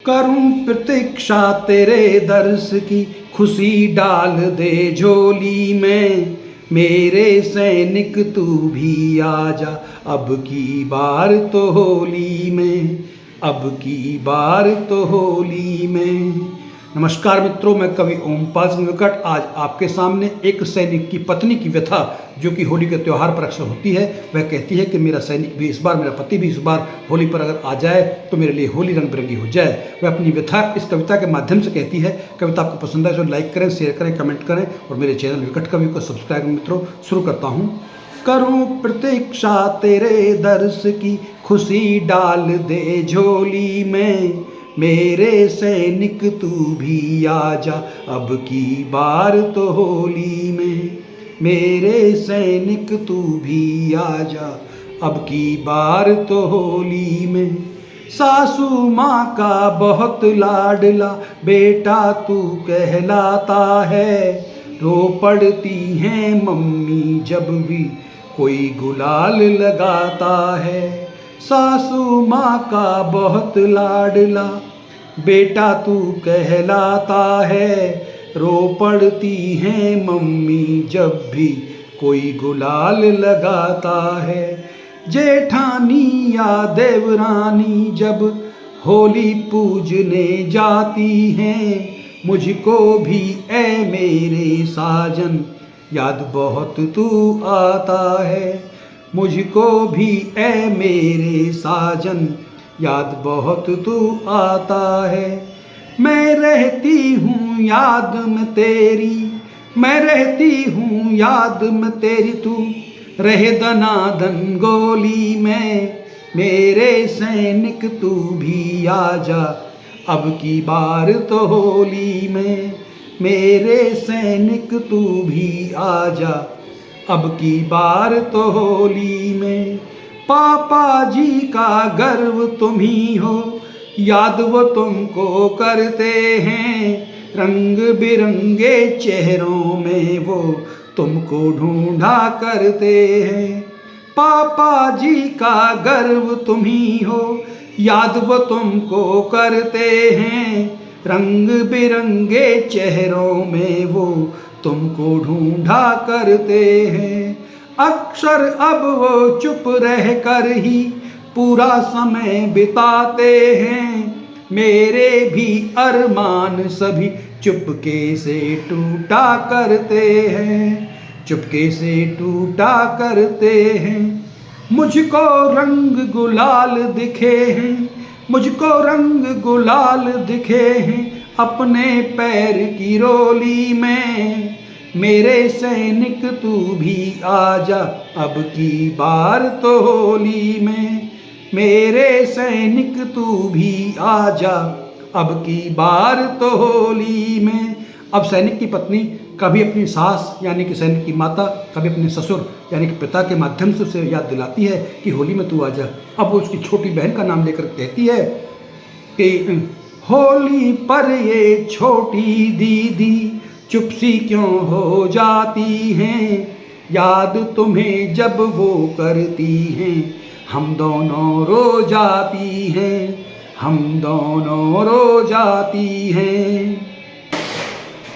करूं प्रतीक्षा तेरे दर्श की, खुशी डाल दे झोली में। मेरे सैनिक तू भी आजा, अब की बार तो होली में, अब की बार तो होली में। नमस्कार मित्रों, मैं कवि ओमपाल सिंह विकट आज आपके सामने एक सैनिक की पत्नी की व्यथा जो कि होली के त्यौहार पर अक्सर होती है। वह कहती है कि मेरा सैनिक भी इस बार, मेरा पति भी इस बार होली पर अगर आ जाए तो मेरे लिए होली रंग बिरंगी हो जाए। वह अपनी व्यथा इस कविता के माध्यम से कहती है। कविता आपको पसंद है तो लाइक करें, शेयर करें, कमेंट करें और मेरे चैनल विकट कवि को सब्सक्राइब। मित्रों, शुरू करता हूँ। करूँ प्रतीक्षा तेरे दर्श की, खुशी डाल दे झोली में। मेरे सैनिक तू भी आजा, अब की बार तो होली में। मेरे सैनिक तू भी आजा, अब की बार तो होली में। सासू माँ का बहुत लाडला बेटा तू कहलाता है। रो पड़ती हैं मम्मी जब भी कोई गुलाल लगाता है। सासू माँ का बहुत लाडला बेटा तू कहलाता है। रो पड़ती हैं मम्मी जब भी कोई गुलाल लगाता है। जेठानी या देवरानी जब होली पूजने जाती हैं, मुझको भी ऐ मेरे साजन याद बहुत तू आता है। मुझको भी ऐ मेरे साजन याद बहुत तू आता है। मैं रहती हूँ याद में तेरी, मैं रहती हूँ याद में तेरी, तू रहे दनादन गोली में। मेरे सैनिक तू भी आजा, अब की बार तो होली में। मेरे सैनिक तू भी आजा, अब की बार तो होली में। पापा जी का गर्व तुम ही हो, याद वो तुमको करते हैं। रंग बिरंगे चेहरों में वो तुमको ढूंढा करते हैं। पापा जी का गर्व तुम ही हो, याद वो तुमको करते हैं। रंग बिरंगे चेहरों में वो तुमको ढूंढा करते हैं। अक्सर अब वो चुप रह कर ही पूरा समय बिताते हैं। मेरे भी अरमान सभी चुपके से टूटा करते हैं, चुपके से टूटा करते हैं। मुझको रंग गुलाल दिखे हैं, मुझको रंग गुलाल दिखे हैं अपने पैर की रोली में। मेरे सैनिक तू भी आजा, अब की बार तो होली में। मेरे सैनिक तू भी आजा, अब की बार तो होली में। अब सैनिक की पत्नी कभी अपनी सास यानी कि सैनिक की माता, कभी अपने ससुर यानी कि पिता के माध्यम से उसे याद दिलाती है कि होली में तू आजा। अब वो उसकी छोटी बहन का नाम लेकर कहती है कि होली पर ये छोटी दीदी चुप सी क्यों हो जाती हैं। याद तुम्हें जब वो करती हैं, हम दोनों रो जाती हैं, हम दोनों रो जाती हैं।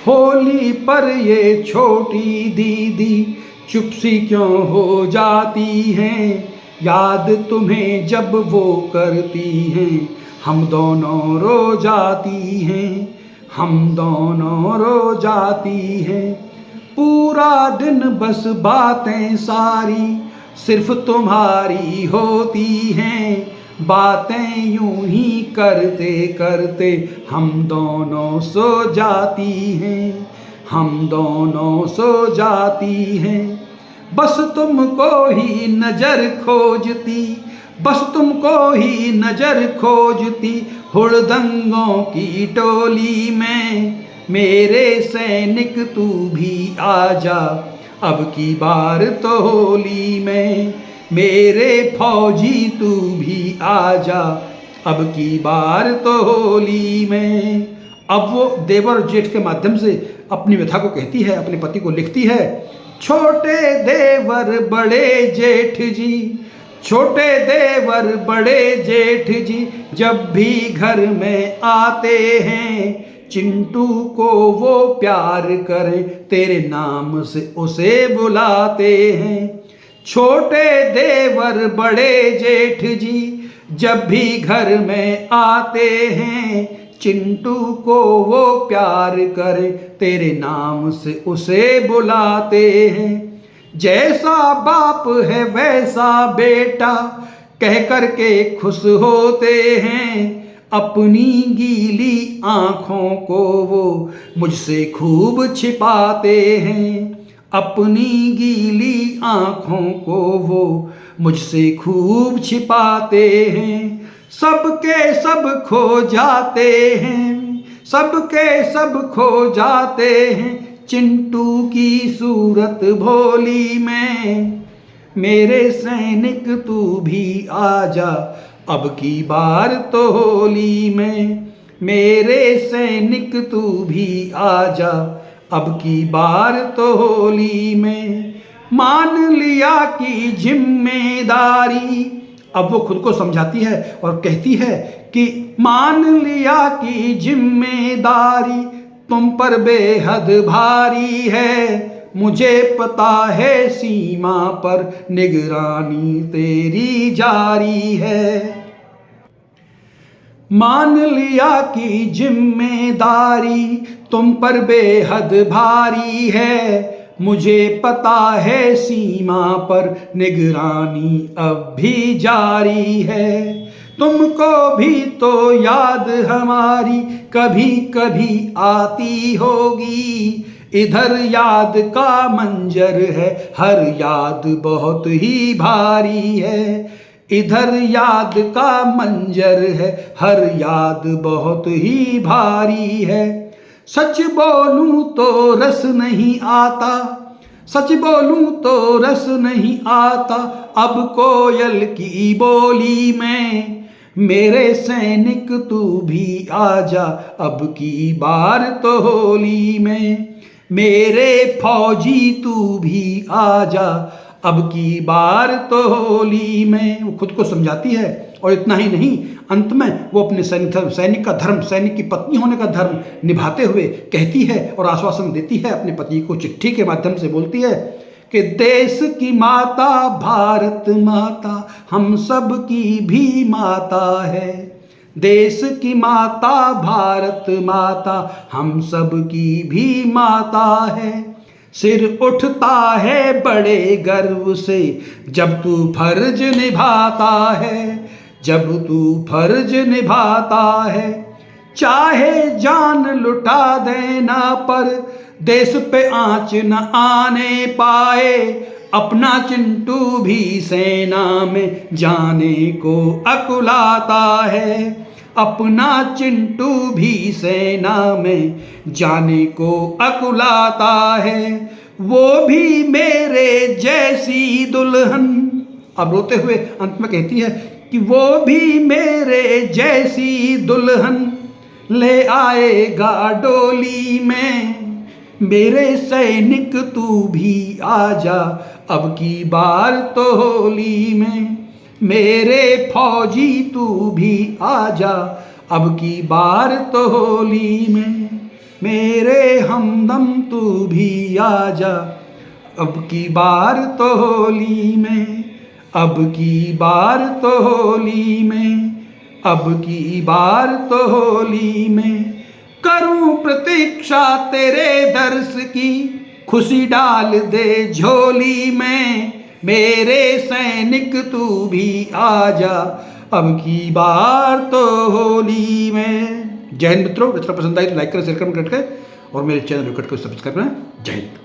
होली पर ये छोटी दीदी चुप सी क्यों हो जाती हैं। याद तुम्हें जब वो करती हैं, हम दोनों रो जाती हैं, हम दोनों रो जाती हैं। पूरा दिन बस बातें सारी सिर्फ तुम्हारी होती हैं। बातें यूं ही करते करते हम दोनों सो जाती हैं, हम दोनों सो जाती हैं। बस तुमको ही नजर खोजती, बस तुमको ही नजर खोजती हुड़दंगों की टोली में। मेरे सैनिक तू भी आजा, अब की बार तो होली में। मेरे फौजी तू भी आजा, अब की बार तो होली में। अब वो देवर जेठ के माध्यम से अपनी व्यथा को कहती है, अपने पति को लिखती है। छोटे देवर बड़े जेठ जी, छोटे देवर बड़े जेठ जी जब भी घर में आते हैं, चिंटू को वो प्यार करें तेरे नाम से उसे बुलाते हैं। छोटे देवर बड़े जेठ जी जब भी घर में आते हैं, चिंटू को वो प्यार करे तेरे नाम से उसे बुलाते हैं। जैसा बाप है वैसा बेटा कह कर के खुश होते हैं, अपनी गीली आंखों को वो मुझसे खूब छिपाते हैं। अपनी गीली आंखों को वो मुझसे खूब छिपाते हैं। सबके सब खो जाते हैं, सबके सब खो जाते हैं, चिंटू की सूरत भोली में। मेरे सैनिक तू भी आजा अब की बार तो होली में। मेरे सैनिक तू भी आजा अब की बार तो होली में। मान लिया कि जिम्मेदारी, अब वो खुद को समझाती है और कहती है कि मान लिया कि जिम्मेदारी तुम पर बेहद भारी है। मुझे पता है सीमा पर निगरानी तेरी जारी है। मान लिया कि जिम्मेदारी तुम पर बेहद भारी है। मुझे पता है सीमा पर निगरानी अब भी जारी है। तुमको भी तो याद हमारी कभी कभी आती होगी। इधर याद का मंजर है, हर याद बहुत ही भारी है। इधर याद का मंजर है, हर याद बहुत ही भारी है। सच बोलूं तो रस नहीं आता, सच बोलूं तो रस नहीं आता अब कोयल की बोली में। मेरे सैनिक तू भी आजा अब की बार तो होली में। मेरे फौजी तू भी आजा अब की बार तो होली में। वो खुद को समझाती है और इतना ही नहीं, अंत में वो अपने सैनिक का धर्म, सैनिक की पत्नी होने का धर्म निभाते हुए कहती है और आश्वासन देती है अपने पति को, चिट्ठी के माध्यम से बोलती है कि देश की माता भारत माता हम सब की भी माता है। देश की माता भारत माता हम सब की भी माता है। सिर उठता है बड़े गर्व से जब तू फर्ज निभाता है, जब तू फर्ज निभाता है। चाहे जान लुटा देना पर देश पे आँच न आने पाए, अपना चिंटू भी सेना में जाने को अकुलाता है। अपना चिंटू भी सेना में जाने को अकुलाता है। वो भी मेरे जैसी दुल्हन, अब रोते हुए अंत में कहती है कि वो भी मेरे जैसी दुल्हन ले आएगा डोली में। मेरे सैनिक तू भी आजा अब की बार तो होली में। मेरे फौजी तू भी आजा अब की बार तो होली में। मेरे हमदम तू भी आजा अब की बार तो होली में। अब की बार तो होली में। अब की बार तो होली में। करूं प्रतीक्षा तेरे दर्श की, खुशी डाल दे झोली में। मेरे सैनिक तू भी आजा अब की बार तो होली में। जय हिंद मित्रों, रचना पसंद आई तो लाइक करें, शेयर करें, कमेंट करें और मेरे चैनल को सब्सक्राइब करना। जय हिंद।